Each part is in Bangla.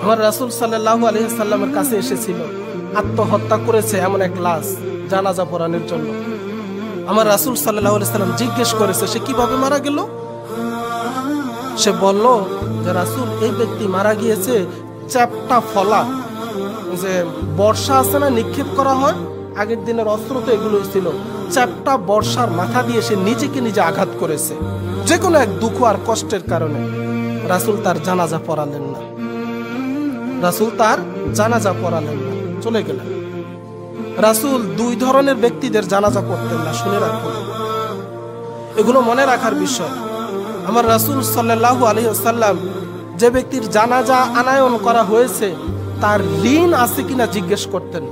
আমার রাসূল সাল্লাল্লাহু আলাইহি ওয়াসাল্লামের কাছে এসেছিল, আত্মহত্যা করেছে এমন এক লাশ জানাজা পড়ানোর জন্য। আমার রাসূল সাল্লাল্লাহু আলাইহি ওয়াসাল্লাম জিজ্ঞেস করেছে সে কিভাবে মারা গেল। সে বলল যে রাসূল, এই ব্যক্তি মারা গিয়েছে চ্যাপ্টা ফলা, যে বর্ষা আছে না নিক্ষেপ করা হয়, আগের দিনের অস্ত্র তো এগুলোই ছিল, চ্যাপ্টা বর্ষার মাথা দিয়ে সে নিজেকে নিজে আঘাত করেছে, যে কোনো এক দুঃখ আর কষ্টের কারণে। রাসূল তার জানাজা পড়ালেন না, রাসূল তার জানাজা পড়ালেন না, চলে গেলেন। রাসূল দুই ধরনের ব্যক্তিদের জানাজা পড়তেন না, শুনে রাখুন, এগুলো মনে রাখার বিষয়। আমার রাসূল সাল্লাল্লাহু আলাইহি ওয়াসাল্লাম যে ব্যক্তির জানাজা আনায়ন করা হয়েছে তার ঋণ আছে কিনা জিজ্ঞেস করতেন।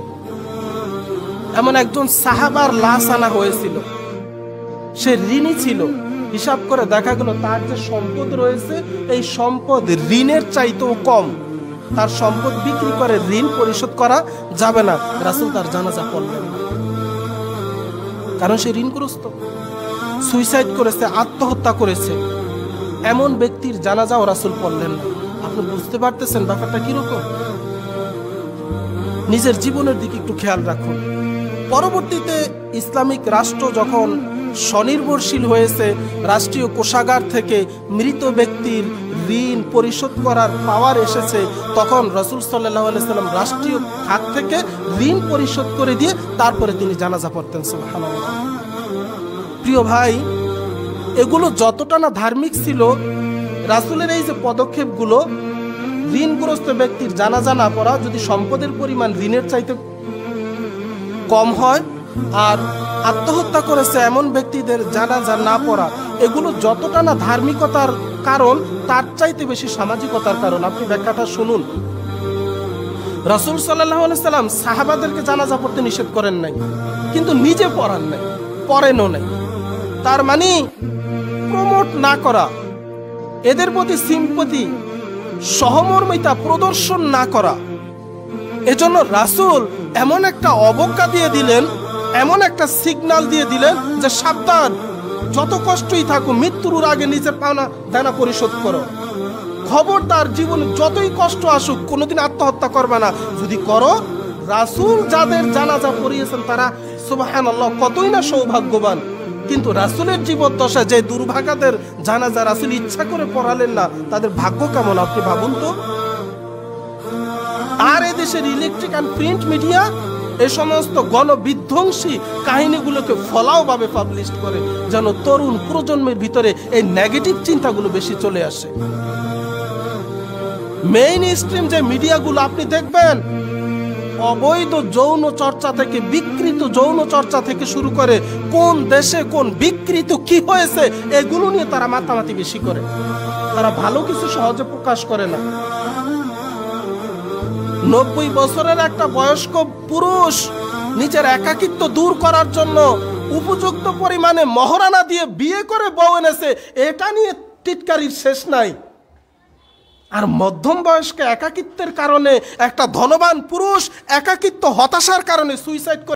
এমন একজন সাহাবার লাশ আনা হয়েছিল, সে ঋণী ছিল, হিসাব করে দেখা গেল তার যে সম্পদ রয়েছে এই সম্পদ ঋণের চাইতেও কম, তার সম্পদ বিক্রি করে ঋণ পরিশোধ করা যাবে না। রাসূল তার জানাজা পড়লেন না, কারণ সে ঋণগ্রস্ত, সুইসাইড করেছে, আত্মহত্যা করেছে। এমন ব্যক্তির জানাজাও রাসূল পড়লেন না। আপনি বুঝতে পারতেছেন ব্যাপারটা কিরকম? নিজের জীবনের দিকে একটু খেয়াল রাখুন। পরবর্তীতে ইসলামিক রাষ্ট্র যখন স্বনির্ভরশীল হয়েছে, রাষ্ট্রীয় কোষাগার থেকে মৃত ব্যক্তির ঋণ পরিশোধ করার পাওয়ার এসেছে, তখন রাসূল সাল্লাল্লাহু আলাইহি ওয়াসাল্লাম রাষ্ট্রীয় খাত থেকে ঋণ পরিশোধ করে দিয়ে তারপরে তিনি জানাজা পড়তেন। সুবহানাল্লাহ। প্রিয় ভাই, এগুলো যতটা না ধার্মিক ছিল, রাসূলের এই যে পদক্ষেপগুলো, ঋণগ্রস্ত ব্যক্তির জানাজা না পড়া, যদি সম্পদের পরিমাণ ঋণের চাইতে কম হয়, আর আত্মহত্যা করেছে এমন ব্যক্তিদের জানাজা না পড়া, এগুলো যতটা না ধার্মিকতার কারণ তার চাইতে বেশি সামাজিকতার কারণ। আপনি ব্যাখ্যাটা শুনুন। রাসূল সাল্লাল্লাহু আলাইহি ওয়াসাল্লাম সাহাবাদেরকে জানাজা পড়তে নিষেধ করেন নাই, কিন্তু নিজে পড়ান নাই, পড়েনও নাই। তার মানে প্রমোট না করা, এদের প্রতি সিম্পথি, সহমর্মিতা প্রদর্শন না করা। এজন্য রাসূল এমন একটা অবজ্ঞা দিয়ে দিলেন, এমন একটা সিগন্যাল দিয়ে দিলেন যে সাবধান, যত কষ্টই থাকুক মৃত্যুর আগে নিজের পাওনা দানা পরিশোধ করো। খবরদার, জীবনে যতই কষ্ট আসুক কোনোদিন আত্মহত্যা করবে না। যদি করো, রাসূল যাদের জানাজা পড়িয়েছেন তারা সুবহানাল্লাহ কতই না সৌভাগ্যবান। কিন্তু রাসূলের জীবদ্দশায় যে দুর্ভাগাদের জানাজা রাসূল ইচ্ছা করে পড়ালেন না, তাদের ভাগ্য কেমন আপনি ভাবুন তো। আর এদেশের ইলেকট্রিক অ্যান্ড প্রিন্ট মিডিয়া এই সমস্ত গণবিধ্বংসী কাহিনীগুলোকে ফলাওভাবে পাবলিশ করে, যেন তরুণ প্রজন্মের ভিতরে এই নেগেটিভ চিন্তাগুলো বেশি চলে আসে। মেইন স্ট্রিম যে মিডিয়াগুলো আপনি দেখবেন, অবৈধ যৌন চর্চা থেকে, বিকৃত যৌন চর্চা থেকে শুরু করে কোন দেশে কোন বিকৃত কি হয়েছে এগুলো নিয়ে তারা মাতামাতি বেশি করে। তারা ভালো কিছু সহজে প্রকাশ করে না। 90 বছরের একটা বয়স্ক পুরুষ নিজের একাকিত্ব দূর করার জন্য উপযুক্ত পরিমাণে মহারানা দিয়ে বিয়ে করে বউ এনেছে, এটা নিয়ে টিটকারির শেষ নাই। আর মধ্যম বয়স্ক একাকিত্বের কারণে একটা ধনবান পুরুষ একাকিত্ব হতাশার কারণে সুইসাইড করে